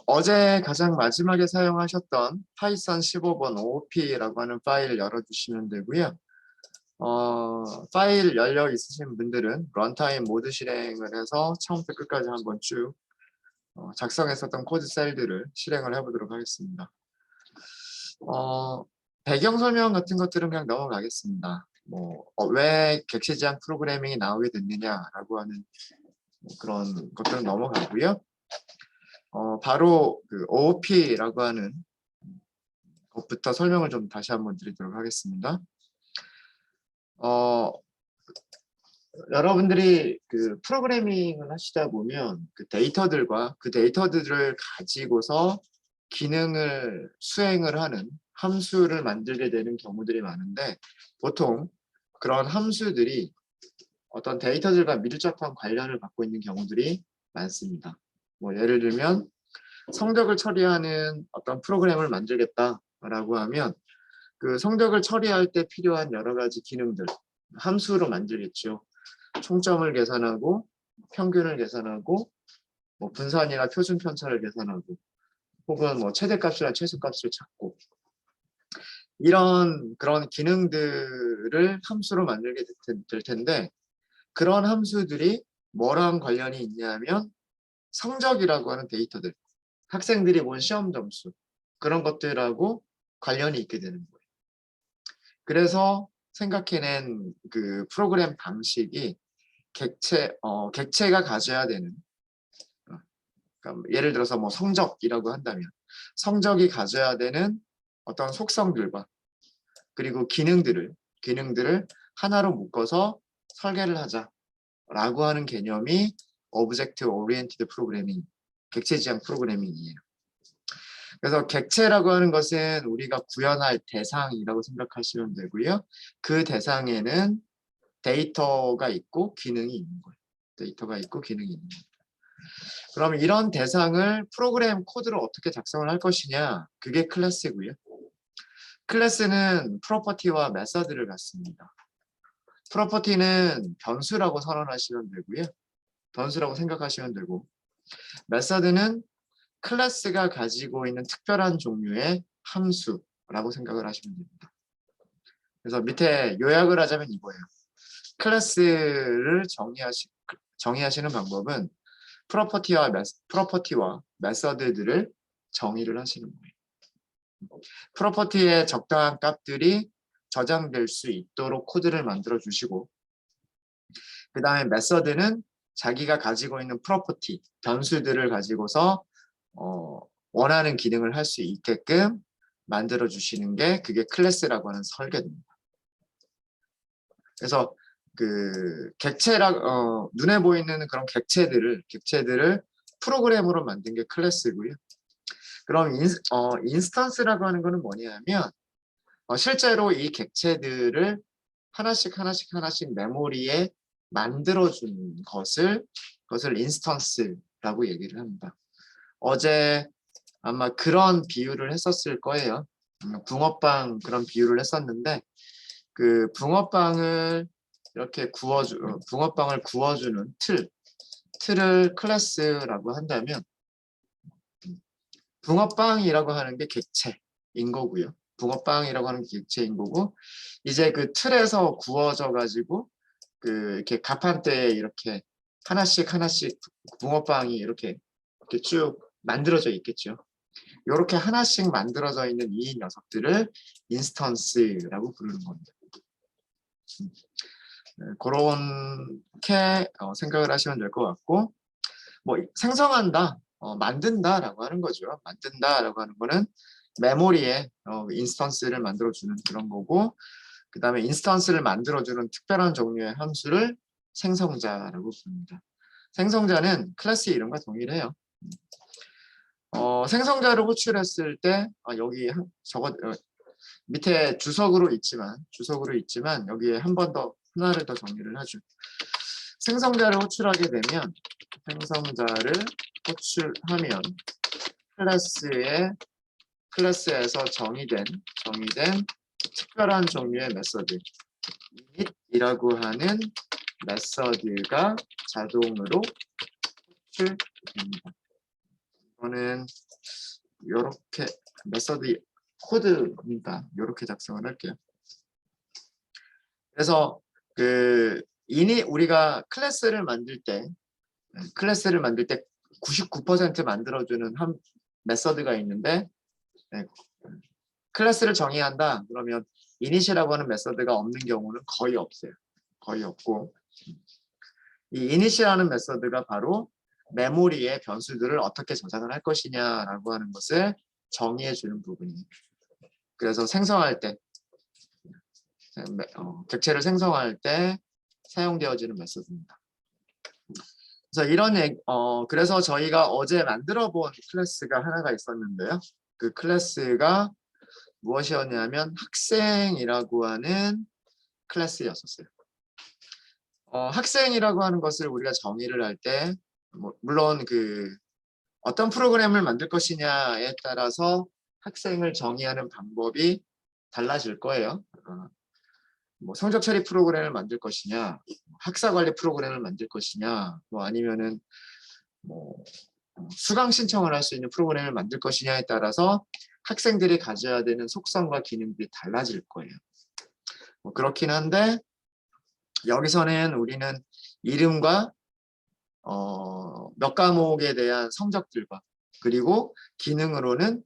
어제 가장 마지막에 사용하셨던 파이썬 15번 OOP라고 하는 파일을 열어주시면 되고요. 파일 열려 있으신 분들은 런타임 모드 실행을 해서 처음부터 끝까지 한번 쭉 작성했었던 코드 셀들을 실행을 해보도록 하겠습니다. 배경 설명 같은 것들은 그냥 넘어가겠습니다. 왜 객체 지향 프로그래밍이 나오게 됐느냐라고 하는 그런 것들은 넘어가고요. 바로 그 OOP라고 하는 것부터 설명을 좀 다시 한번 드리도록 하겠습니다. 여러분들이 그 프로그래밍을 하시다 보면 그 데이터들을 가지고서 기능을 수행을 하는 함수를 만들게 되는 경우들이 많은데, 보통 그런 함수들이 어떤 데이터들과 밀접한 관련을 갖고 있는 경우들이 많습니다. 예를 들면 성적을 처리하는 어떤 프로그램을 만들겠다라고 하면 그 성적을 처리할 때 필요한 여러 가지 기능들, 함수로 만들겠죠. 총점을 계산하고 평균을 계산하고 분산이나 표준 편차를 계산하고 혹은 최대값이나 최소값을 찾고 그런 기능들을 함수로 만들게 될 텐데, 그런 함수들이 뭐랑 관련이 있냐면 성적이라고 하는 데이터들, 학생들이 본 시험 점수, 그런 것들하고 관련이 있게 되는 거예요. 그래서 생각해낸 그 프로그램 방식이 객체가 가져야 되는, 그러니까 예를 들어서 성적이라고 한다면 성적이 가져야 되는 어떤 속성들과 그리고 기능들을 하나로 묶어서 설계를 하자라고 하는 개념이 오브젝트 오리엔티드 프로그래밍, 객체 지향 프로그래밍이에요. 그래서 객체라고 하는 것은 우리가 구현할 대상이라고 생각하시면 되고요. 그 대상에는 데이터가 있고 기능이 있는 거예요. 데이터가 있고 기능이 있는 거예요. 그럼 이런 대상을 프로그램 코드로 어떻게 작성을 할 것이냐, 그게 클래스고요. 클래스는 프로퍼티와 메서드를 갖습니다. 프로퍼티는 변수라고 선언하시면 되고요. 변수라고 생각하시면 되고, 메서드는 클래스가 가지고 있는 특별한 종류의 함수라고 생각을 하시면 됩니다. 그래서 밑에 요약을 하자면 이거예요. 클래스를 정의하시는 방법은 프로퍼티와 메서드들을 정의를 하시는 거예요. 프로퍼티의 적당한 값들이 저장될 수 있도록 코드를 만들어 주시고, 그 다음에 메서드는 자기가 가지고 있는 프로퍼티, 변수들을 가지고서 원하는 기능을 할 수 있게끔 만들어 주시는 게 그게 클래스라고 하는 설계입니다. 그래서 그 눈에 보이는 그런 객체들을 프로그램으로 만든 게 클래스고요. 그럼 인스턴스라고 하는 거는 뭐냐면 실제로 이 객체들을 하나씩 메모리에 만들어준 그것을 인스턴스라고 얘기를 합니다. 어제 아마 그런 비유를 했었을 거예요. 붕어빵 그런 비유를 했었는데, 그 붕어빵을 구워주는 틀을 클래스라고 한다면, 붕어빵이라고 하는 게 객체인 거고요. 붕어빵이라고 하는 게 객체인 거고, 이제 그 틀에서 구워져 가지고 이렇게 가판대에 이렇게 하나씩 붕어빵이 이렇게 쭉 만들어져 있겠죠. 이렇게 하나씩 만들어져 있는 이 녀석들을 인스턴스라고 부르는 겁니다. 그렇게 생각을 하시면 될 것 같고, 생성한다, 만든다라고 하는 거죠. 만든다라고 하는 거는 메모리에 인스턴스를 만들어주는 그런 거고, 그 다음에 인스턴스를 만들어주는 특별한 종류의 함수를 생성자라고 부릅니다. 생성자는 클래스 이름과 동일해요. 생성자를 호출했을 때 여기 밑에 주석으로 있지만 여기에 하나를 더 정리를 하죠. 생성자를 호출하게 되면, 생성자를 호출하면 클래스에서 정의된 특별한 종류의 메서드 init이라고 하는 메서드가 자동으로 호출됩니다. 저는 이렇게 메서드 코드니까 이렇게 작성을 할게요. 그래서 우리가 클래스를 만들 때 99% 만들어주는 메서드가 있는데, 클래스를 정의한다 그러면 init이라고 하는 메서드가 없는 경우는 거의 없어요. 거의 없고, 이 init이라는 메서드가 바로 메모리에 변수들을 어떻게 저장을 할 것이냐라고 하는 것을 정의해 주는 부분이에요. 그래서 생성할 때 객체를 생성할 때 사용되어지는 메서드입니다. 그래서 그래서 저희가 어제 만들어 본 클래스가 하나가 있었는데요. 그 클래스가 무엇이었냐면 학생이라고 하는 클래스였었어요. 학생이라고 하는 것을 우리가 정의를 할 때 물론 어떤 프로그램을 만들 것이냐에 따라서 학생을 정의하는 방법이 달라질 거예요. 성적 처리 프로그램을 만들 것이냐, 학사 관리 프로그램을 만들 것이냐, 아니면은 수강 신청을 할 수 있는 프로그램을 만들 것이냐에 따라서 학생들이 가져야 되는 속성과 기능들이 달라질 거예요. 그렇긴 한데 여기서는 우리는 이름과 몇 과목에 대한 성적들과 그리고 기능으로는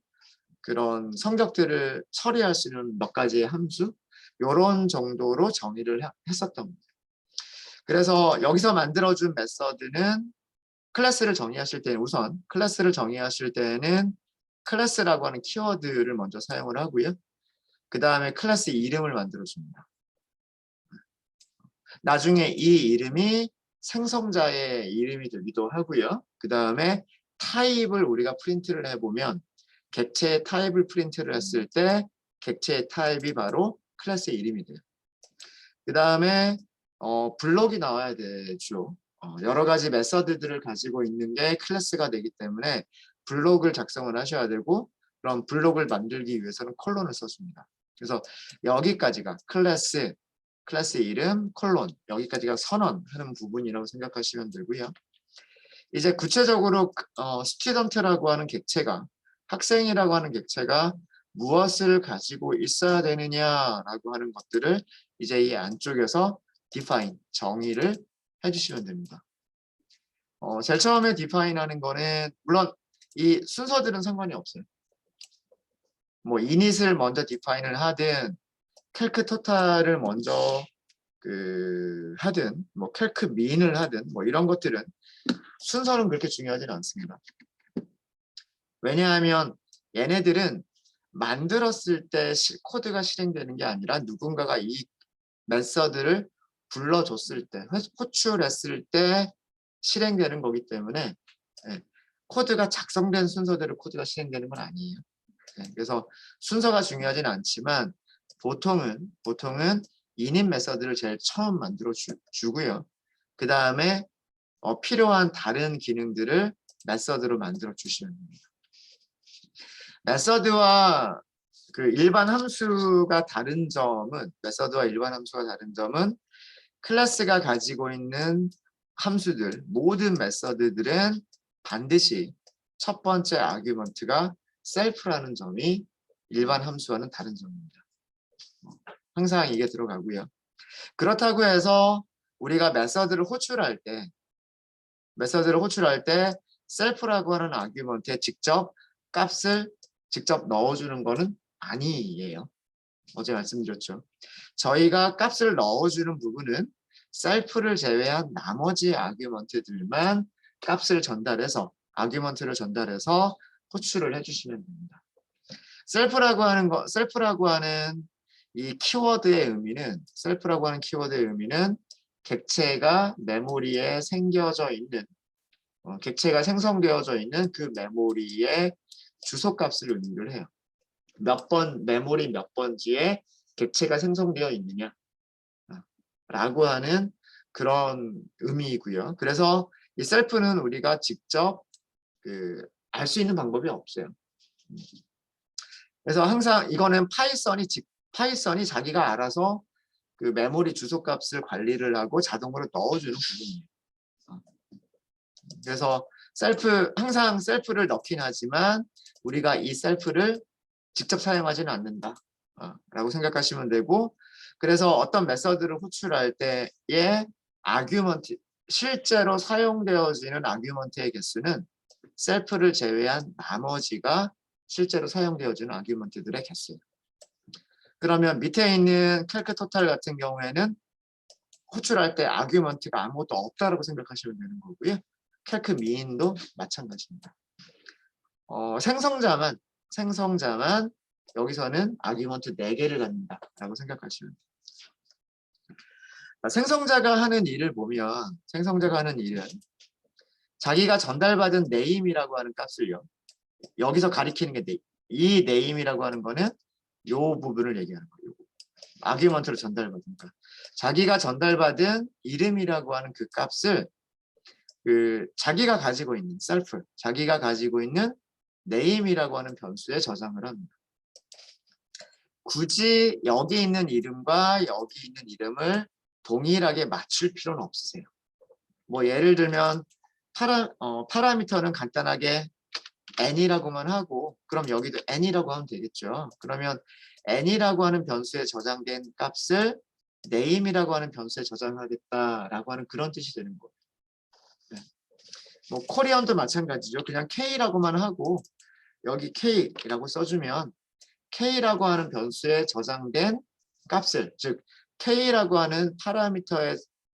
그런 성적들을 처리할 수 있는 몇 가지의 함수 이런 정도로 정의를 했었던 거예요. 그래서 여기서 만들어준 메서드는 클래스를 정의하실 때는 우선 클래스를 정의하실 때는 클래스라고 하는 키워드를 먼저 사용을 하고요. 그 다음에 클래스 이름을 만들어줍니다. 나중에 이 이름이 생성자의 이름이 되기도 하고요. 그 다음에 타입을 우리가 프린트를 해보면 객체의 타입을 프린트를 했을 때 객체의 타입이 바로 클래스의 이름이 돼요. 그 다음에 블록이 나와야 되죠. 여러 가지 메서드들을 가지고 있는 게 클래스가 되기 때문에 블록을 작성을 하셔야 되고 그럼 블록을 만들기 위해서는 콜론을 써줍니다. 그래서 여기까지가 클래스 이름, 콜론 여기까지가 선언하는 부분이라고 생각하시면 되고요. 이제 구체적으로 스튜던트라고 하는 객체가 학생이라고 하는 객체가 무엇을 가지고 있어야 되느냐라고 하는 것들을 이제 이 안쪽에서 define, 정의를 해주시면 됩니다. 제일 처음에 define 하는 거는 물론 이 순서들은 상관이 없어요. init을 먼저 define을 하든 calc total을 먼저 하든 calc mean을 하든 이런 것들은 순서는 그렇게 중요하지는 않습니다. 왜냐하면 얘네들은 만들었을 때 코드가 실행되는 게 아니라 누군가가 이 메서드를 불러줬을 때, 호출했을 때 실행되는 거기 때문에 코드가 작성된 순서대로 코드가 실행되는 건 아니에요. 그래서 순서가 중요하지는 않지만 보통은 init 메서드를 제일 처음 만들어 주고요. 그 다음에 필요한 다른 기능들을 메서드로 만들어 주시면 됩니다. 메서드와 일반 함수가 다른 점은 클래스가 가지고 있는 함수들, 모든 메서드들은 반드시 첫 번째 아규먼트가 셀프라는 점이 일반 함수와는 다른 점입니다. 항상 이게 들어가고요. 그렇다고 해서 우리가 메서드를 호출할 때 셀프라고 하는 아규먼트에 직접 값을 직접 넣어주는 거는 아니에요. 어제 말씀드렸죠. 저희가 값을 넣어주는 부분은 셀프를 제외한 나머지 아규먼트들만 아규먼트를 전달해서 호출을 해주시면 됩니다. 셀프라고 하는 이 키워드의 의미는 객체가 메모리에 객체가 생성되어져 있는 그 메모리의 주소값을 의미를 해요. 메모리 몇 번지에 객체가 생성되어 있느냐 라고 하는 그런 의미이고요. 그래서 이 셀프는 우리가 직접 알 수 있는 방법이 없어요. 그래서 항상 이거는 파이썬이 자기가 알아서 메모리 주소값을 관리를 하고 자동으로 넣어주는 부분이에요. 그래서 항상 셀프를 넣긴 하지만 우리가 이 셀프를 직접 사용하지는 않는다. 라고 생각하시면 되고, 그래서 어떤 메서드를 호출할 때의 아규먼트, 실제로 사용되어지는 아규먼트의 개수는 셀프를 제외한 나머지가 실제로 사용되어지는 아규먼트들의 개수예요. 그러면 밑에 있는 캘크 토탈 같은 경우에는 호출할 때 아규먼트가 아무것도 없다라고 생각하시면 되는 거고요. 캘크 미인도 마찬가지입니다. 생성자만 여기서는 아규먼트 4개를 갖는다라고 생각하시면 돼요. 생성자가 하는 일을 보면 생성자가 하는 일은 자기가 전달받은 네임이라고 하는 값을요. 여기서 가리키는 게 이 네임이라고 하는 거는 이 부분을 얘기하는 거예요. 아규먼트로 전달받으니까 자기가 전달받은 이름이라고 하는 그 값을 자기가 가지고 있는 셀프, 자기가 가지고 있는 네임이라고 하는 변수에 저장을 합니다. 굳이 여기 있는 이름과 여기 있는 이름을 동일하게 맞출 필요는 없으세요. 뭐 예를 들면 파라미터는 간단하게 n이라고만 하고 그럼 여기도 n이라고 하면 되겠죠. 그러면 n이라고 하는 변수에 저장된 값을 name이라고 하는 변수에 저장하겠다라고 하는 그런 뜻이 되는 거예요. 네. 뭐 코리안도 마찬가지죠. 그냥 k라고만 하고 여기 k라고 써주면 k라고 하는 변수에 저장된 값을, 즉 k라고 하는 파라미터에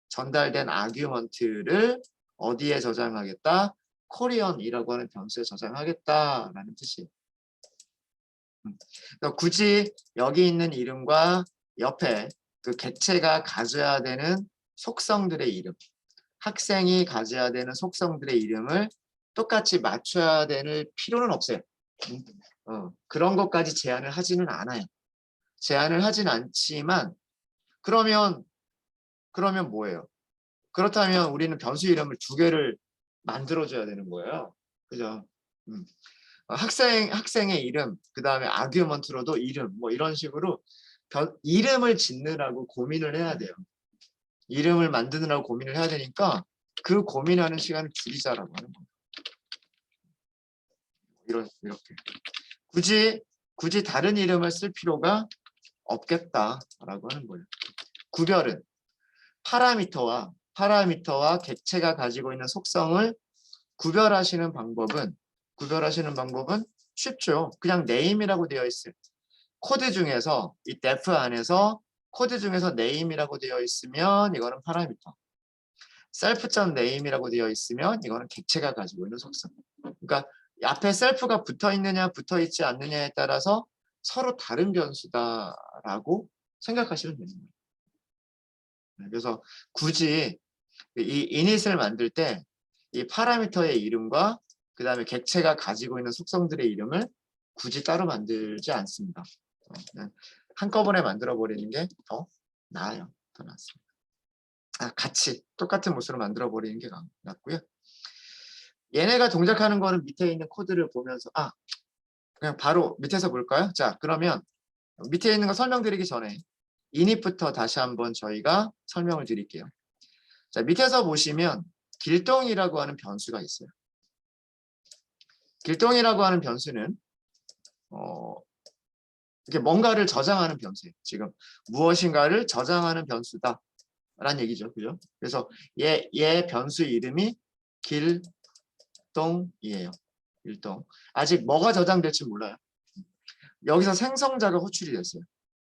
전달된 아규먼트를 어디에 저장하겠다? 코리언이라고 하는 변수에 저장하겠다라는 뜻이에요. 그러니까 굳이 여기 있는 이름과 옆에 그 객체가 가져야 되는 속성들의 이름, 학생이 가져야 되는 속성들의 이름을 똑같이 맞춰야 되는 필요는 없어요. 그런 것까지 제한을 하지는 않아요. 제한을 하진 않지만 그러면 뭐예요? 그렇다면 우리는 변수 이름을 2개를 만들어줘야 되는 거예요. 그죠? 학생의 이름, 그 다음에 아규먼트로도 이름, 뭐 이런 식으로 이름을 짓느라고 고민을 해야 돼요. 이름을 만드느라고 고민을 해야 되니까 그 고민하는 시간을 줄이자라고 하는 거예요. 이렇게. 굳이 다른 이름을 쓸 필요가 없겠다라고 하는 거예요. 구별은 파라미터와 객체가 가지고 있는 속성을 구별하시는 방법은 쉽죠. 그냥 name이라고 되어 있어요. 코드 중에서 이 def 안에서 코드 중에서 name이라고 되어 있으면 이거는 파라미터. self.name이라고 되어 있으면 이거는 객체가 가지고 있는 속성. 그러니까 앞에 self가 붙어 있느냐 붙어 있지 않느냐에 따라서 서로 다른 변수다라고 생각하시면 됩니다. 그래서 굳이 이 init을 만들 때 이 파라미터의 이름과 그 다음에 객체가 가지고 있는 속성들의 이름을 굳이 따로 만들지 않습니다. 한꺼번에 만들어 버리는 게 더 나아요. 더 낫습니다. 같이 똑같은 모습으로 만들어 버리는 게 낫고요. 얘네가 동작하는 거는 밑에 있는 코드를 보면서 그냥 바로 밑에서 볼까요? 자, 그러면 밑에 있는 거 설명드리기 전에 init부터 다시 한번 저희가 설명을 드릴게요. 자, 밑에서 보시면 길동이라고 하는 변수가 있어요. 길동이라고 하는 변수는 이렇게 뭔가를 저장하는 변수예요. 지금 무엇인가를 저장하는 변수다 라는 얘기죠. 그죠? 그래서 얘 변수 이름이 길동이에요. 길동. 아직 뭐가 저장될지 몰라요. 여기서 생성자가 호출이 됐어요.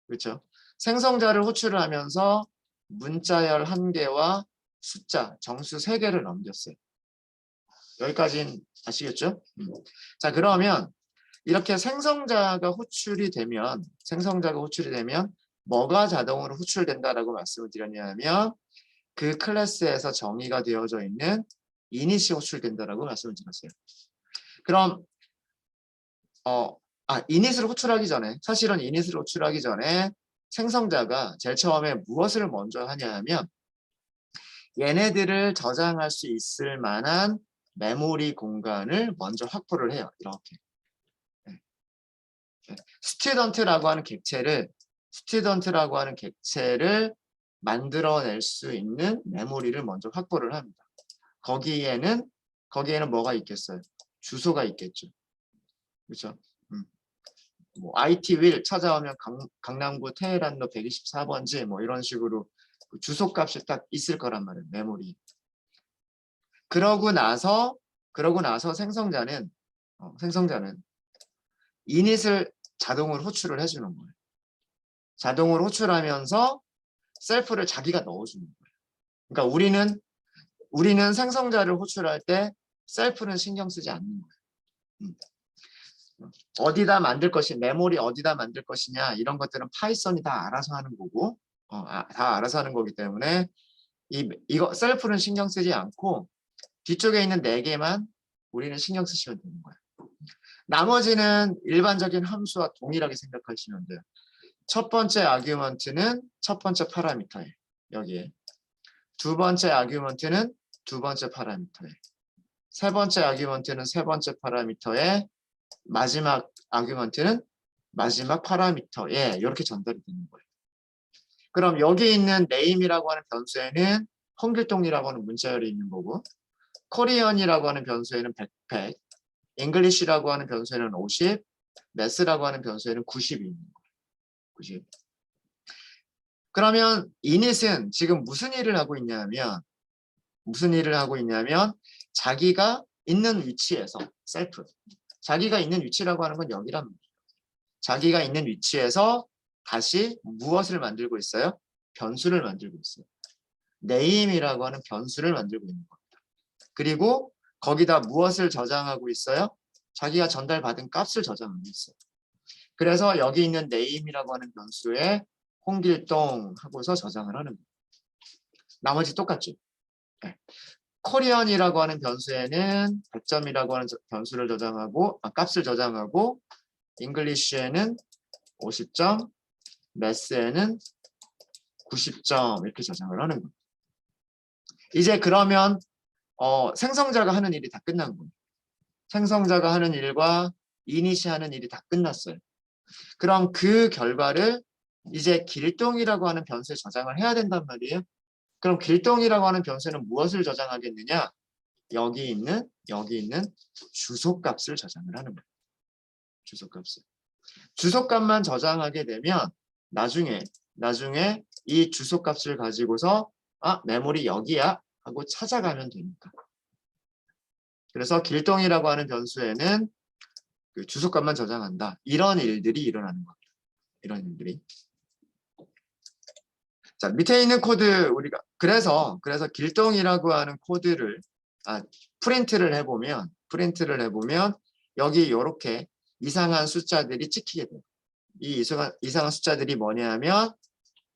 그렇죠? 생성자를 호출을 하면서 문자열 1개와 숫자, 정수 3개를 넘겼어요. 여기까지는 아시겠죠? 자, 그러면 이렇게 생성자가 호출이 되면 뭐가 자동으로 호출된다라고 말씀을 드렸냐면 그 클래스에서 정의가 되어져 있는 init이 호출된다라고 말씀을 드렸어요. 그럼 init을 호출하기 전에 사실은 init을 호출하기 전에 생성자가 제일 처음에 무엇을 먼저 하냐 하면 얘네들을 저장할 수 있을 만한 메모리 공간을 먼저 확보를 해요. 이렇게. 스튜던트라고 하는 객체를 만들어낼 수 있는 메모리를 먼저 확보를 합니다. 거기에는 거기에는 뭐가 있겠어요? 주소가 있겠죠. 그렇죠? 뭐 IT 윌 찾아오면 강남구 테헤란로 124번지 뭐 이런 식으로 그 주소값이 딱 있을 거란 말이에요. 메모리. 그러고 나서 생성자는 이닛을 자동으로 호출을 해주는 거예요. 자동으로 호출하면서 셀프를 자기가 넣어주는 거예요. 그러니까 우리는 생성자를 호출할 때 셀프는 신경 쓰지 않는 거예요. 어디다 만들 것이 메모리 어디다 만들 것이냐 이런 것들은 파이썬이 다 알아서 하는 거고 다 알아서 하는 거기 때문에 이거 셀프는 신경 쓰지 않고 뒤쪽에 있는 4개만 우리는 신경 쓰시면 되는 거예요. 나머지는 일반적인 함수와 동일하게 생각하시면 돼요. 첫 번째 아규먼트는 첫 번째 파라미터에 여기에 두 번째 아규먼트는 두 번째 파라미터에 세 번째 아규먼트는 세 번째 파라미터에 마지막 아규먼트는 마지막 파라미터에 이렇게 전달이 되는 거예요. 그럼 여기 있는 name이라고 하는 변수에는 홍길동이라고 하는 문자열이 있는 거고 코리언이라고 하는 변수에는 100, English라고 하는 변수에는 50, Math라고 하는 변수에는 90이 있는 거예요. 90. 그러면 init은 지금 무슨 일을 하고 있냐면 자기가 있는 위치에서 셀프 자기가 있는 위치라고 하는 건 여기란 말이에요. 자기가 있는 위치에서 다시 무엇을 만들고 있어요? 변수를 만들고 있어요. name이라고 하는 변수를 만들고 있는 겁니다. 그리고 거기다 무엇을 저장하고 있어요? 자기가 전달받은 값을 저장하고 있어요. 그래서 여기 있는 name이라고 하는 변수에 홍길동 하고서 저장을 하는 거예요. 나머지 똑같죠. 네. 코리언이라고 하는 변수에는 100점이라고 하는 변수를 저장하고 값을 저장하고 잉글리쉬에는 50점, 매스에는 90점 이렇게 저장을 하는 거예요. 이제 그러면 생성자가 하는 일이 다 끝난 거예요. 생성자가 하는 일과 이닛이 하는 일이 다 끝났어요. 그럼 그 결과를 이제 길동이라고 하는 변수에 저장을 해야 된단 말이에요. 그럼 길동이라고 하는 변수에는 무엇을 저장하겠느냐? 여기 있는 주소값을 저장을 하는 거예요. 주소값을. 주소값만 저장하게 되면 나중에 이 주소값을 가지고서 메모리 여기야 하고 찾아가면 되니까. 그래서 길동이라고 하는 변수에는 그 주소값만 저장한다. 이런 일들이 일어나는 겁니다. 이런 일들이. 자, 밑에 있는 코드 우리가 그래서 길동이라고 하는 코드를 프린트를 해보면 여기 이렇게 이상한 숫자들이 찍히게 돼요. 이 이상한 숫자들이 뭐냐면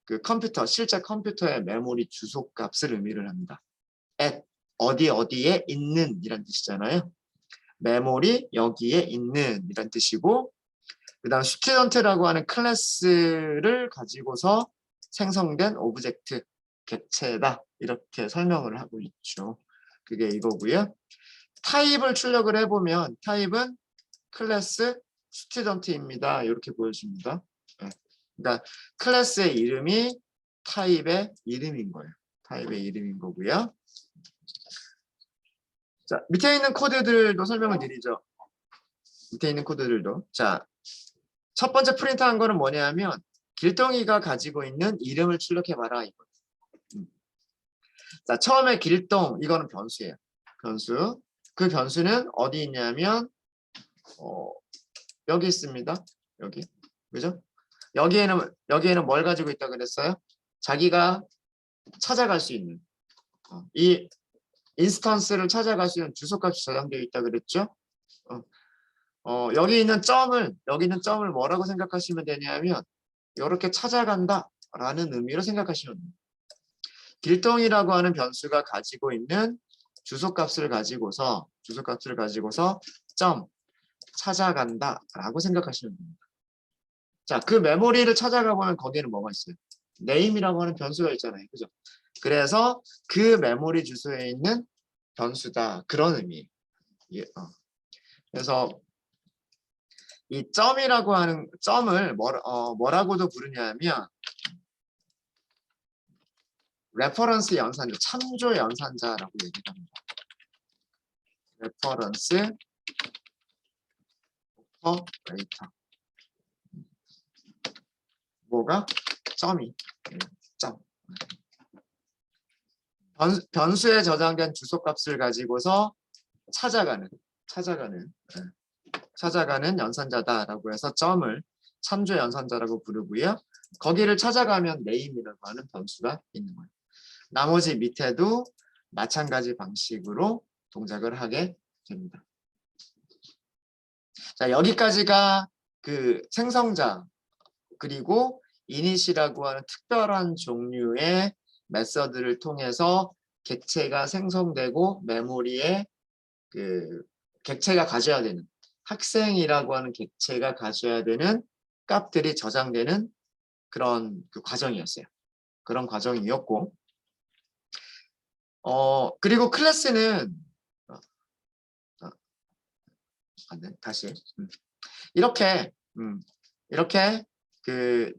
그 실제 컴퓨터의 메모리 주소값을 의미를 합니다. at 어디에 있는 이란 뜻이잖아요. 메모리 여기에 있는 이란 뜻이고 그 다음 스튜던트라고 하는 클래스를 가지고서 생성된 오브젝트 객체다 이렇게 설명을 하고 있죠. 그게 이거고요. 타입을 출력을 해보면 타입은 클래스 스튜던트입니다. 이렇게 보여줍니다. 그러니까 클래스의 이름이 타입의 이름인 거예요. 타입의 이름인 거고요. 자, 밑에 있는 코드들도 설명을 드리죠. 밑에 있는 코드들도. 자, 첫 번째 프린트한 거는 뭐냐면 길동이가 가지고 있는 이름을 출력해봐라 이거예요. 자, 처음에 길동 이거는 변수예요. 변수. 그 변수는 어디 있냐면 여기 있습니다. 여기. 그죠? 여기에는 뭘 가지고 있다 그랬어요? 자기가 찾아갈 수 있는 이 인스턴스를 찾아갈 수 있는 주소값이 저장되어 있다 그랬죠? 여기 있는 점을 뭐라고 생각하시면 되냐면 이렇게 찾아간다라는 의미로 생각하시면 됩니다. 길동이라고 하는 변수가 가지고 있는 주소값을 가지고서 점 찾아간다라고 생각하시면 됩니다. 자, 그 메모리를 찾아가 보면 거기에는 뭐가 있어요? name이라고 하는 변수가 있잖아요. 그죠? 그래서 그 메모리 주소에 있는 변수다. 그런 의미예요. 그래서 이 점이라고 하는 점을 뭐라고도 부르냐면 레퍼런스 연산자, 참조 연산자라고 얘기합니다. 레퍼런스 오퍼레이터. 뭐가? 점이. 점. 변수에 저장된 주소값을 가지고서 찾아가는 연산자다라고 해서 점을 참조 연산자라고 부르고요. 거기를 찾아가면 name이라고 하는 변수가 있는 거예요. 나머지 밑에도 마찬가지 방식으로 동작을 하게 됩니다. 자, 여기까지가 그 생성자 그리고 init이라고 하는 특별한 종류의 메서드를 통해서 객체가 생성되고 메모리에 그 객체가 가져야 되는 학생이라고 하는 객체가 가져야 되는 값들이 저장되는 그런 그 과정이었어요. 그런 과정이었고, 그리고 클래스는 다시 이렇게 그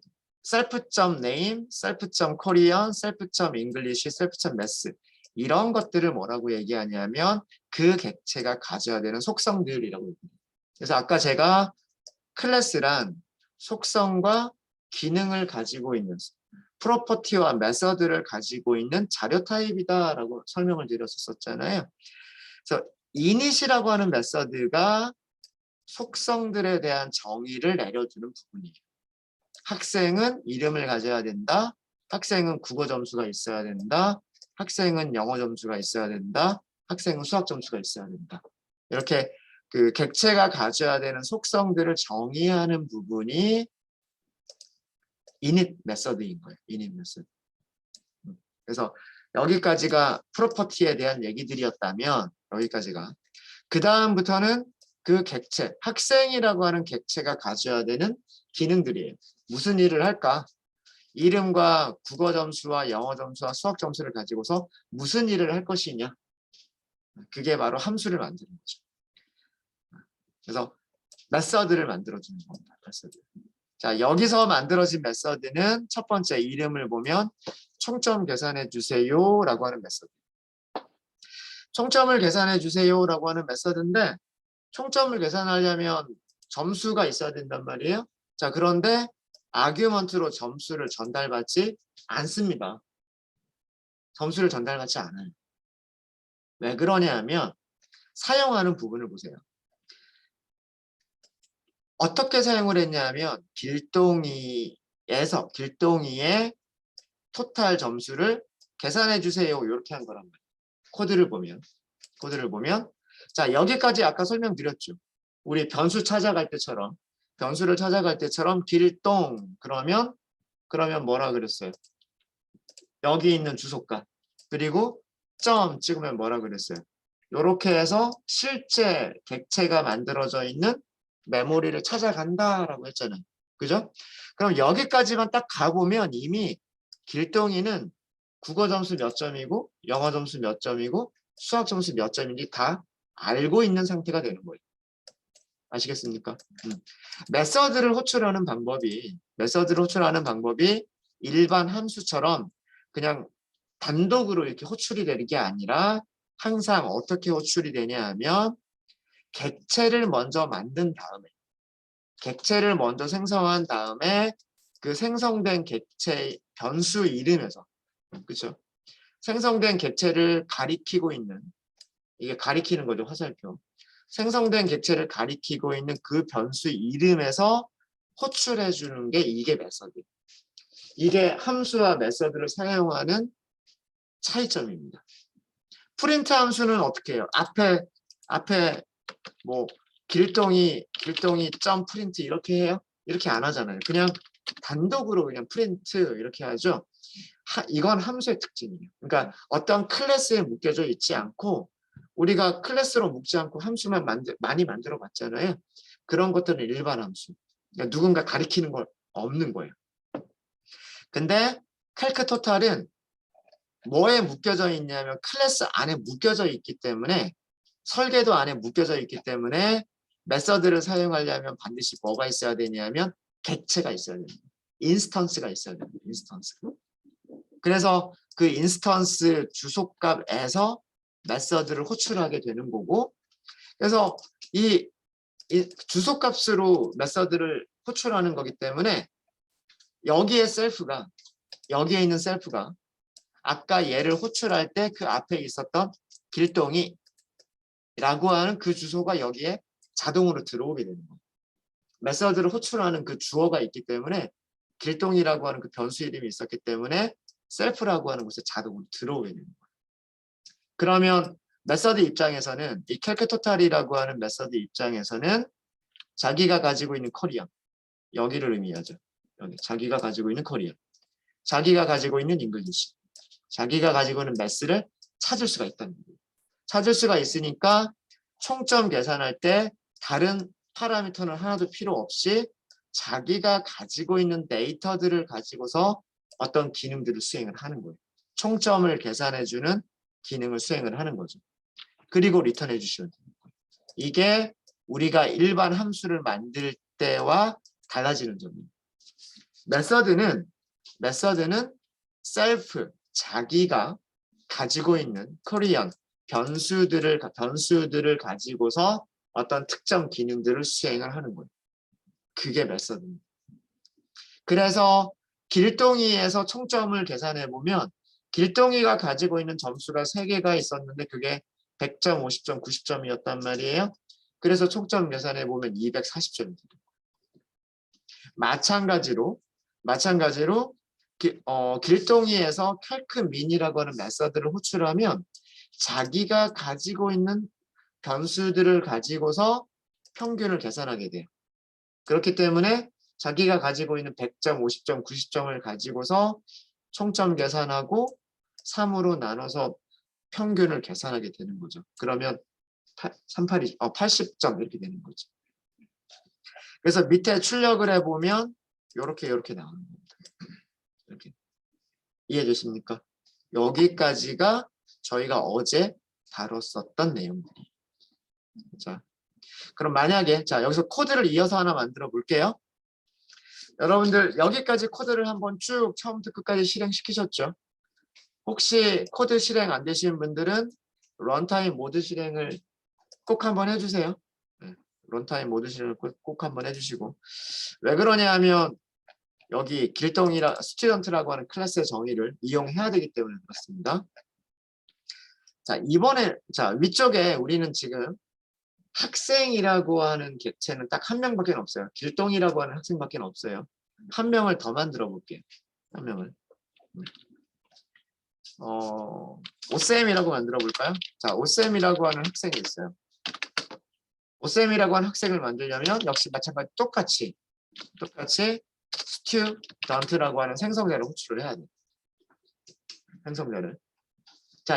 self.name, self.korean, self.english, self.math 이런 것들을 뭐라고 얘기하냐면 그 객체가 가져야 되는 속성들이라고 얘기해요. 그래서 아까 제가 클래스란 속성과 기능을 가지고 있는 프로퍼티와 메서드를 가지고 있는 자료 타입이다라고 설명을 드렸었잖아요. 그래서 init이라고 하는 메서드가 속성들에 대한 정의를 내려주는 부분이에요. 학생은 이름을 가져야 된다. 학생은 국어 점수가 있어야 된다. 학생은 영어 점수가 있어야 된다. 학생은 수학 점수가 있어야 된다. 이렇게 그 객체가 가져야 되는 속성들을 정의하는 부분이 init 메서드인 거예요. init 메서드. 그래서 여기까지가 프로퍼티에 대한 얘기들이었다면 여기까지가 그 다음부터는 그 객체, 학생이라고 하는 객체가 가져야 되는 기능들이에요. 무슨 일을 할까? 이름과 국어 점수와 영어 점수와 수학 점수를 가지고서 무슨 일을 할 것이냐? 그게 바로 함수를 만드는 거죠. 그래서 메서드를 만들어주는 겁니다. 메서드. 자, 여기서 만들어진 메서드는 첫 번째 이름을 보면 총점 계산해 주세요 라고 하는 메서드. 총점을 계산해 주세요 라고 하는 메서드인데 총점을 계산하려면 점수가 있어야 된단 말이에요. 자, 그런데 아규먼트로 점수를 전달받지 않습니다. 점수를 전달받지 않아요. 왜 그러냐면 사용하는 부분을 보세요. 어떻게 사용을 했냐면 길동이의 토탈 점수를 계산해 주세요. 이렇게 한 거란 말이에요. 코드를 보면 자, 여기까지 아까 설명드렸죠. 우리 변수를 찾아갈 때처럼 길동 그러면 뭐라 그랬어요? 여기 있는 주소값 그리고 점 찍으면 뭐라 그랬어요? 이렇게 해서 실제 객체가 만들어져 있는 메모리를 찾아간다라고 했잖아요. 그죠? 그럼 여기까지만 딱 가보면 이미 길동이는 국어 점수 몇 점이고 영어 점수 몇 점이고 수학 점수 몇 점인지 다 알고 있는 상태가 되는 거예요. 아시겠습니까? 메서드를 호출하는 방법이 일반 함수처럼 그냥 단독으로 이렇게 호출이 되는 게 아니라 항상 어떻게 호출이 되냐 하면 객체를 먼저 생성한 다음에 그 생성된 객체 변수 이름에서 그렇죠? 생성된 객체를 가리키고 있는 이게 가리키는 거죠. 화살표. 생성된 객체를 가리키고 있는 그 변수 이름에서 호출해 주는 게 이게 메서드. 이게 함수와 메서드를 사용하는 차이점입니다. 프린트 함수는 어떻게 해요? 앞에 뭐 길동이 점 프린트 이렇게 해요? 이렇게 안 하잖아요. 그냥 단독으로 그냥 프린트 이렇게 하죠. 이건 함수의 특징이에요. 그러니까 어떤 클래스에 묶여져 있지 않고 우리가 클래스로 묶지 않고 함수만 많이 만들어 봤잖아요. 그런 것들은 일반 함수. 그러니까 누군가 가리키는 걸 없는 거예요. 근데 calc total은 뭐에 묶여져 있냐면 클래스 안에 묶여져 있기 때문에 설계도 안에 묶여져 있기 때문에 메서드를 사용하려면 반드시 뭐가 있어야 되냐면 객체가 있어야 됩니다. 인스턴스가 있어야 됩니다. 인스턴스. 그래서 그 인스턴스 주소값에서 메서드를 호출하게 되는 거고 그래서 이 주소값으로 메서드를 호출하는 거기 때문에 여기에 여기에 있는 셀프가 아까 얘를 호출할 때 그 앞에 있었던 길동이라고 하는 그 주소가 여기에 자동으로 들어오게 되는 거예요. 메서드를 호출하는 그 주어가 있기 때문에 길동이라고 하는 그 변수 이름이 있었기 때문에 셀프라고 하는 곳에 자동으로 들어오게 되는 거예요. 그러면 메서드 입장에서는 이 calctotal이라고 하는 메서드 입장에서는 자기가 가지고 있는 커리어, 여기를 의미하죠. 여기 자기가 가지고 있는 커리어, 자기가 가지고 있는 잉글리시, 자기가 가지고 있는 매스를 찾을 수가 있다는 거예요. 찾을 수가 있으니까 총점 계산할 때 다른 파라미터는 하나도 필요 없이 자기가 가지고 있는 데이터들을 가지고서 어떤 기능들을 수행을 하는 거예요. 총점을 계산해주는 기능을 수행을 하는 거죠. 그리고 리턴해 주시면 됩니다. 이게 우리가 일반 함수를 만들 때와 달라지는 점입니다. 메서드는 self, 자기가 가지고 있는 코리안 변수들을 가지고서 어떤 특정 기능들을 수행을 하는 거예요. 그게 메서드입니다. 그래서 길동이에서 총점을 계산해 보면 길동이가 가지고 있는 점수가 3개가 있었는데 그게 100점, 50점, 90점이었단 말이에요. 그래서 총점 계산해 보면 240점이 돼요. 마찬가지로 길동이에서 calcmin이라고 하는 메서드를 호출하면 자기가 가지고 있는 변수들을 가지고서 평균을 계산하게 돼요. 그렇기 때문에 자기가 가지고 있는 100점, 50점, 90점을 가지고서 총점 계산하고 3으로 나눠서 평균을 계산하게 되는 거죠. 그러면 80점 이렇게 되는 거죠. 그래서 밑에 출력을 해보면 이렇게 나오는 겁니다. 이렇게. 이해되십니까? 여기까지가 저희가 어제 다뤘었던 내용들이. 자, 그럼 만약에 여기서 코드를 이어서 하나 만들어 볼게요. 여러분들 여기까지 코드를 한번 쭉 처음부터 끝까지 실행시키셨죠? 혹시 코드 실행 안 되시는 분들은 런타임 모드 실행을 꼭 한번 해주세요. 네, 런타임 모드 실행을 꼭 한번 해주시고, 왜 그러냐 하면 여기 스튜던트라고 하는 클래스의 정의를 이용해야 되기 때문에 그렇습니다. 이번에 위쪽에 우리는 지금 학생이라고 하는 객체는 딱 한 명밖에 없어요. 길동이라고 하는 학생밖에 없어요. 한 명을 더 만들어 볼게요. 한 명을. 오쌤이라고 만들어 볼까요? 오쌤이라고 하는 학생이 있어요. 오쌤이라고 하는 학생을 만들려면 역시 마찬가지 똑같이 스튜던트라고 하는 생성자를 호출을 해야 돼요. 생성자를.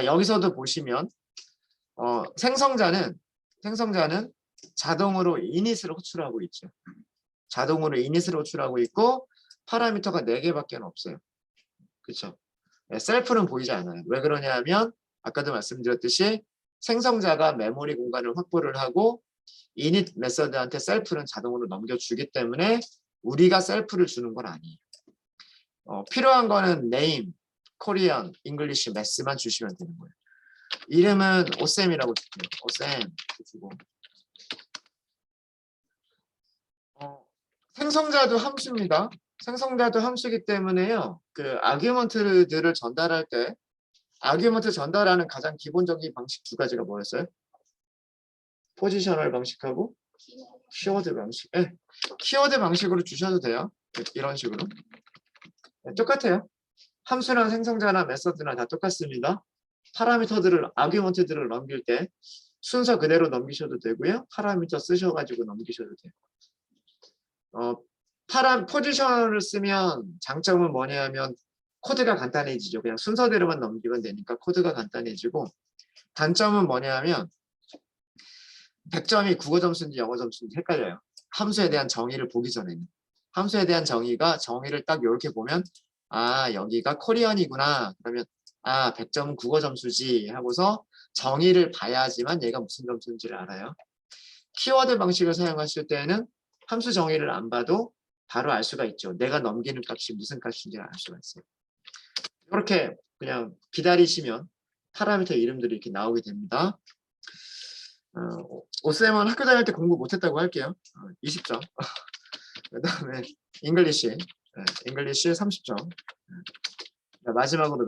여기서도 보시면 생성자는 자동으로 이닛을 호출하고 있죠. 자동으로 이닛을 호출하고 있고 파라미터가 4개밖에 없어요. 그렇죠? 셀프는 보이지 않아요. 왜 그러냐 하면 아까도 말씀드렸듯이 생성자가 메모리 공간을 확보를 하고 init 메서드한테 셀프는 자동으로 넘겨주기 때문에 우리가 셀프를 주는 건 아니에요. 필요한 거는 name, Korean, English, Math만 주시면 되는 거예요. 이름은 오쌤이라고 줄게요. 오쌤 주고. 생성자도 함수입니다. 생성자도 함수이기 때문에요. 그 아규먼트들을 전달할 때 아규먼트 전달하는 가장 기본적인 방식 2가지가 뭐였어요? 포지셔널 방식하고 키워드 방식. 네. 키워드 방식으로 주셔도 돼요. 이런 식으로. 네, 똑같아요. 함수나 생성자나 메서드나 다 똑같습니다. 파라미터들을 아규먼트들을 넘길 때 순서 그대로 넘기셔도 되고요. 파라미터 쓰셔가지고 넘기셔도 돼요. 포지션을 쓰면 장점은 뭐냐면 코드가 간단해지죠. 그냥 순서대로만 넘기면 되니까 코드가 간단해지고, 단점은 뭐냐면 100점이 국어 점수인지 영어 점수인지 헷갈려요. 함수에 대한 정의를 보기 전에는. 함수에 대한 정의를 딱 이렇게 보면 여기가 코리안이구나. 그러면 100점은 국어 점수지 하고서 정의를 봐야지만 얘가 무슨 점수인지를 알아요. 키워드 방식을 사용하실 때는 함수 정의를 안 봐도 바로 알 수가 있죠. 내가 넘기는 값이 무슨 값인지를 알 수가 있어요. 이렇게 그냥 기다리시면 파라미터 이름들이 이렇게 나오게 됩니다. 오쌤은 학교 다닐 때 공부 못했다고 할게요. 20점. 그 다음에 잉글리시, 잉글리시 30점. 마지막으로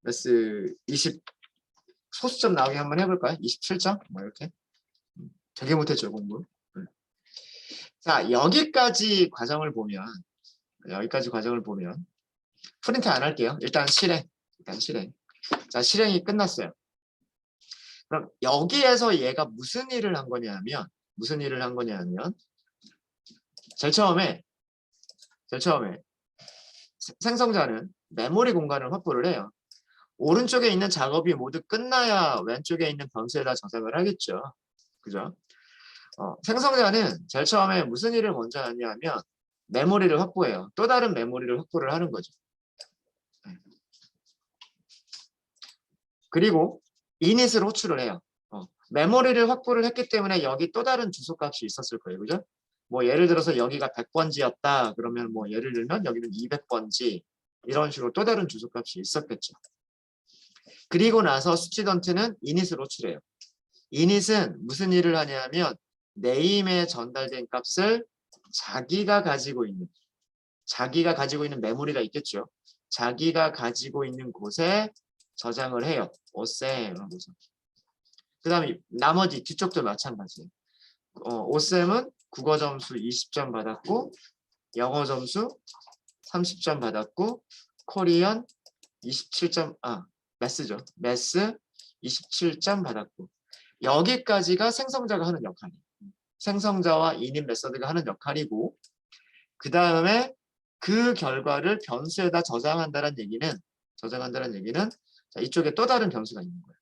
매스 20 소수점 나오게 한번 해볼까요? 27점? 뭐 이렇게. 되게 못했죠, 공부. 자, 여기까지 과정을 보면 프린트 안 할게요. 일단 실행. 자, 실행이 끝났어요. 그럼 여기에서 얘가 무슨 일을 한 거냐면 제일 처음에 생성자는 메모리 공간을 확보를 해요. 오른쪽에 있는 작업이 모두 끝나야 왼쪽에 있는 변수에다 저장을 하겠죠. 그죠? 생성자는 제일 처음에 무슨 일을 먼저 하냐면 메모리를 확보해요. 또 다른 메모리를 확보를 하는 거죠. 그리고 이닛을 호출을 해요. 메모리를 확보를 했기 때문에 여기 또 다른 주소값이 있었을 거예요. 그죠? 뭐 예를 들어서 여기가 100번지였다. 그러면 뭐 예를 들면 여기는 200번지 이런 식으로 또 다른 주소값이 있었겠죠. 그리고 나서 스튜던트는 이닛을 호출해요. 이닛은 무슨 일을 하냐면 네임에 전달된 값을 자기가 가지고 있는 메모리가 있겠죠. 자기가 가지고 있는 곳에 저장을 해요. 오쌤 하고서. 그 다음에 나머지 뒤쪽도 마찬가지예요. 오쌤은 국어 점수 20점 받았고 영어 점수 30점 받았고 코리안 27점 매스죠. 매스 27점 받았고 여기까지가 생성자가 하는 역할이에요. 생성자와 이닛 메서드가 하는 역할이고 그 다음에 그 결과를 변수에다 저장한다는 얘기는 자, 이쪽에 또 다른 변수가 있는 거예요.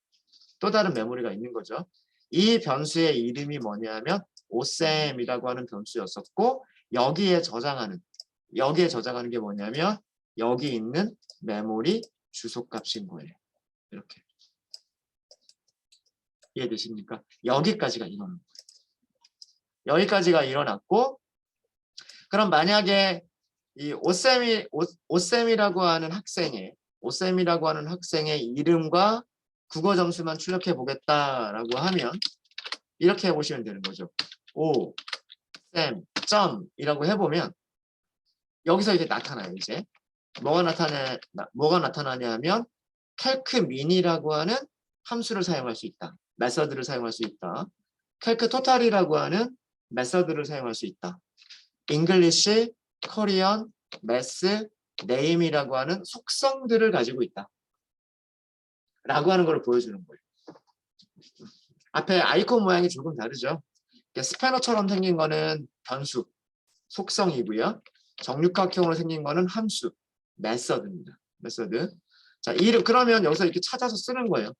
또 다른 메모리가 있는 거죠. 이 변수의 이름이 뭐냐면 오쌤이라고 하는 변수였었고 여기에 저장하는 게 뭐냐면 여기 있는 메모리 주소값인 거예요. 이렇게. 이해되십니까? 여기까지가 일어났고 그럼 만약에 이 오쌤이라고 하는 학생의 이름과 국어 점수만 출력해 보겠다라고 하면 이렇게 해보시면 되는 거죠. 오쌤 점이라고 해보면 여기서 이제 나타나요. 이제 뭐가 나타나냐면 calcmin이라고 하는 함수를 사용할 수 있다. 메서드를 사용할 수 있다. calctotal이라고 하는 메서드를 사용할 수 있다. English, Korean, Math, Name이라고 하는 속성들을 가지고 있다. 라고 하는 걸 보여주는 거예요. 앞에 아이콘 모양이 조금 다르죠. 스패너처럼 생긴 거는 변수, 속성이고요. 정육각형으로 생긴 거는 함수, 메서드입니다. 메서드. 자, 그러면 여기서 이렇게 찾아서 쓰는 거예요.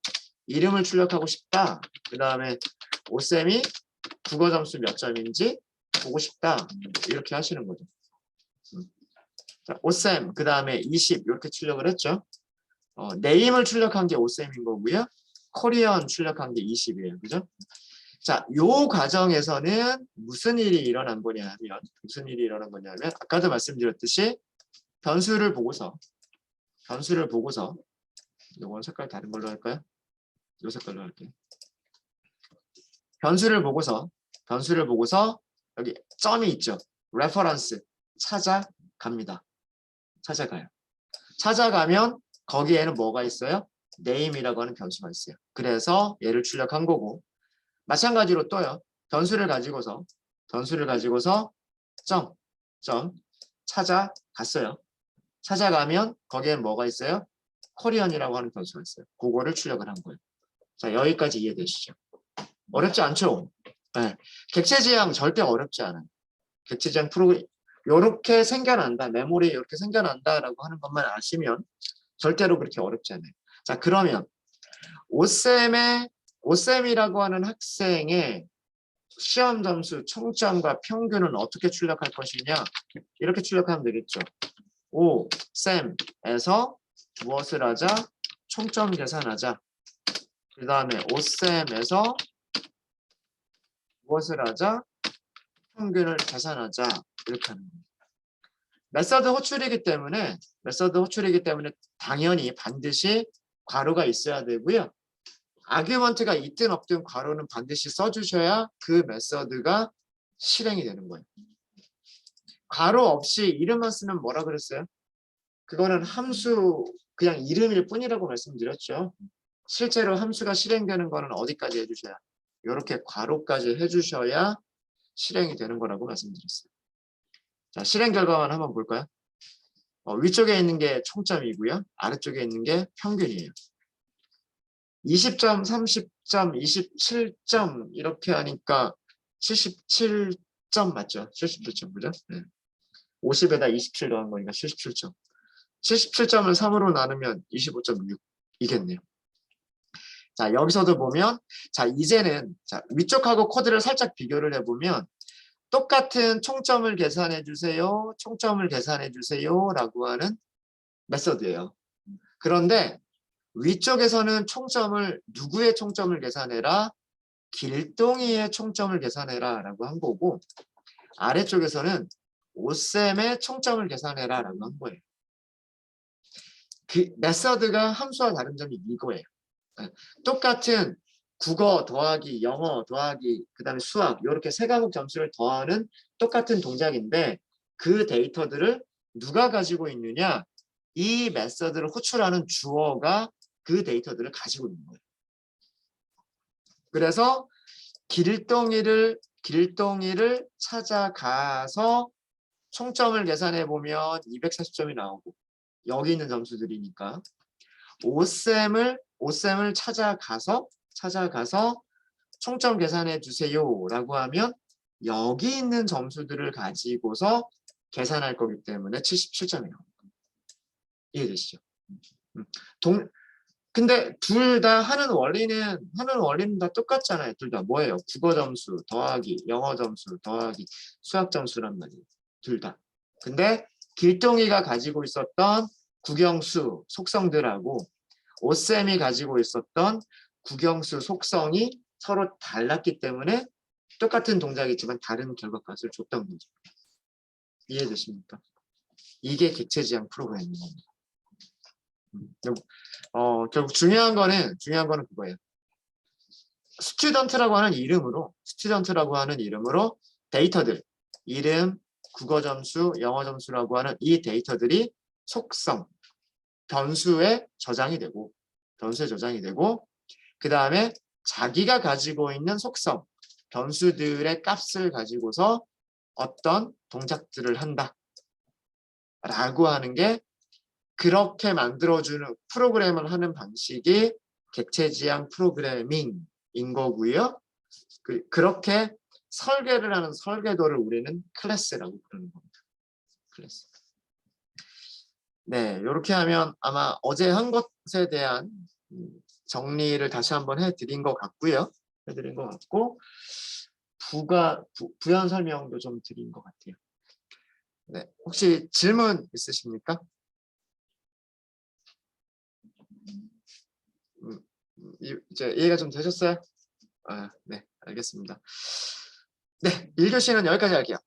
이름을 출력하고 싶다. 그 다음에 오쌤이 국어 점수 몇 점인지 보고 싶다. 이렇게 하시는 거죠. 자, 오쌤, 그 다음에 20 이렇게 출력을 했죠. 네임을 출력한 게 오쌤인 거고요. 코리안 출력한 게 20이에요. 그죠? 자, 요 과정에서는 무슨 일이 일어난 거냐면 아까도 말씀드렸듯이 변수를 보고서 요건 색깔 다른 걸로 할까요? 요 색깔로 할게요. 변수를 보고서 여기 점이 있죠. 레퍼런스 찾아가요. 찾아가면 거기에는 뭐가 있어요? name이라고 하는 변수가 있어요. 그래서 얘를 출력한 거고 마찬가지로 또요. 변수를 가지고서 점 찾아갔어요. 찾아가면 거기에 뭐가 있어요? 코리안이라고 하는 변수가 있어요. 그거를 출력을 한 거예요. 자, 여기까지 이해되시죠? 어렵지 않죠? 네. 객체 지향 절대 어렵지 않아요. 객체 지향 프로그램 이렇게 생겨난다. 메모리에 이렇게 생겨난다라고 하는 것만 아시면 절대로 그렇게 어렵지 않아요. 자, 그러면 오쌤이라고 하는 학생의 시험 점수 총점과 평균은 어떻게 출력할 것이냐? 이렇게 출력하면 되겠죠. 오쌤에서 무엇을 하자? 총점 계산하자. 그 다음에 오쌤에서 무엇을 하자? 평균을 계산하자. 이렇게 하는 거예요. 메서드 호출이기 때문에 당연히 반드시 괄호가 있어야 되고요. 아규먼트가 있든 없든 괄호는 반드시 써주셔야 그 메서드가 실행이 되는 거예요. 괄호 없이 이름만 쓰면 뭐라 그랬어요? 그거는 함수 그냥 이름일 뿐이라고 말씀드렸죠. 실제로 함수가 실행되는 거는 어디까지 해주셔야? 이렇게 괄호까지 해주셔야 실행이 되는 거라고 말씀드렸어요. 자, 실행 결과만 한번 볼까요? 위쪽에 있는 게 총점이고요. 아래쪽에 있는 게 평균이에요. 20점, 30점, 27점 이렇게 하니까 77점 맞죠? 77점 그죠? 네. 50에다 27 더한 거니까 77점. 77점을 3으로 나누면 25.6이겠네요. 자, 여기서도 보면 자, 이제는 자, 위쪽하고 코드를 살짝 비교를 해보면 똑같은 총점을 계산해 주세요. 총점을 계산해 주세요. 라고 하는 메서드예요. 그런데 위쪽에서는 총점을 누구의 총점을 계산해라? 길동이의 총점을 계산해라 라고 한 거고 아래쪽에서는 오셈의 총점을 계산해라 라고 한 거예요. 그 메서드가 함수와 다른 점이 이거예요. 똑같은 국어 더하기 영어 더하기 그 다음에 수학 이렇게 세 과목 점수를 더하는 똑같은 동작인데 그 데이터들을 누가 가지고 있느냐? 이 메서드를 호출하는 주어가 그 데이터들을 가지고 있는 거예요. 그래서 길동이를 찾아가서 총점을 계산해 보면 240점이 나오고 여기 있는 점수들이니까 오셈을 찾아가서 총점 계산해 주세요 라고 하면 여기 있는 점수들을 가지고서 계산할 거기 때문에 77점이 나옵니다. 이해되시죠? 근데 둘 다 하는 원리는 다 똑같잖아요. 둘 다 뭐예요? 국어 점수 더하기 영어 점수 더하기 수학 점수란 말이에요. 둘 다. 근데 길동이가 가지고 있었던 국영수 속성들하고 오셈이 가지고 있었던 국영수 속성이 서로 달랐기 때문에 똑같은 동작이지만 다른 결과값을 줬던 거죠. 이해되십니까? 이게 객체지향 프로그래밍입니다. 결국 중요한 거는 그거예요. 스튜던트라고 하는 이름으로 데이터들, 이름, 국어 점수, 영어 점수라고 하는 이 데이터들이 속성, 변수에 저장이 되고 그 다음에 자기가 가지고 있는 속성, 변수들의 값을 가지고서 어떤 동작들을 한다 라고 하는 게 그렇게 만들어주는 프로그램을 하는 방식이 객체지향 프로그래밍인 거고요. 그렇게 설계를 하는 설계도를 우리는 클래스라고 부르는 겁니다. 클래스. 네, 이렇게 하면 아마 어제 한 것에 대한 정리를 다시 한번 해드린 것 같고요. 부연 설명도 좀 드린 것 같아요. 네, 혹시 질문 있으십니까? 이제 이해가 좀 되셨어요? 네, 알겠습니다. 네, 1교시는 여기까지 할게요.